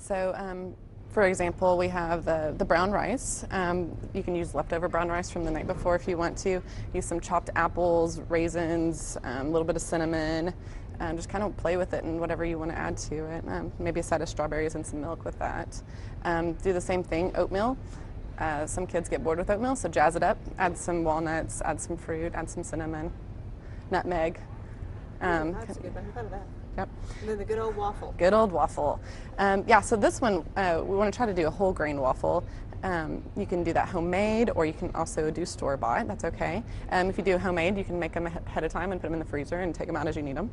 So, for example, we have the brown rice. You can use leftover brown rice from the night before if you want to. Use some chopped apples, raisins, a little bit of cinnamon, and just kind of play with it and whatever you want to add to it. Maybe a side of strawberries and some milk with that. Do the same thing, oatmeal. Some kids get bored with oatmeal, so jazz it up. Add some walnuts, add some fruit, add some cinnamon, nutmeg. That's a good one. I thought of that. Yep. And then the good old waffle. Good old waffle. Yeah, so this one, we want to try to do a whole grain waffle. You can do that homemade, or you can also do store-bought. That's okay. If you do homemade, you can make them ahead of time and put them in the freezer and take them out as you need them.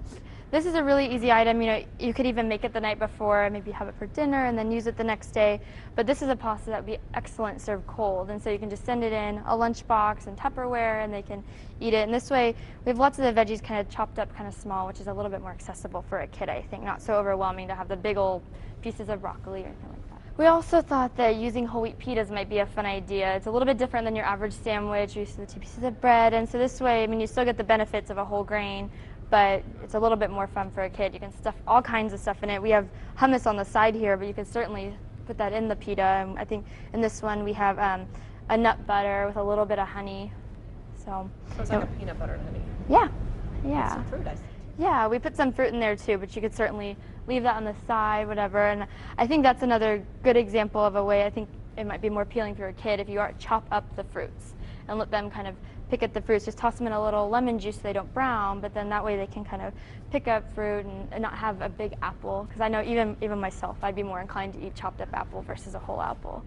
This is a really easy item. You know, you could even make it the night before, maybe have it for dinner and then use it the next day. But this is a pasta that would be excellent served cold. And so you can just send it in a lunchbox and Tupperware, and they can eat it. And this way, we have lots of the veggies kind of chopped up kind of small, which is a little bit more accessible for a kid, I think. Not so overwhelming to have the big old pieces of broccoli or anything like that. We also thought that using whole wheat pitas might be a fun idea. It's a little bit different than your average sandwich. You use the 2 pieces of bread, and so this way, I mean, you still get the benefits of a whole grain, but it's a little bit more fun for a kid. You can stuff all kinds of stuff in it. We have hummus on the side here, but you can certainly put that in the pita. And I think in this one we have a nut butter with a little bit of honey. So it's like a peanut butter and honey. Yeah, yeah. Some fruit, I think. Yeah, we put some fruit in there too, but you could certainly leave that on the side, whatever. And I think that's another good example of a way I think it might be more appealing for a kid if you chop up the fruits and let them kind of pick at the fruits. Just toss them in a little lemon juice so they don't brown, but then that way they can kind of pick up fruit and not have a big apple. Because I know even myself, I'd be more inclined to eat chopped up apple versus a whole apple.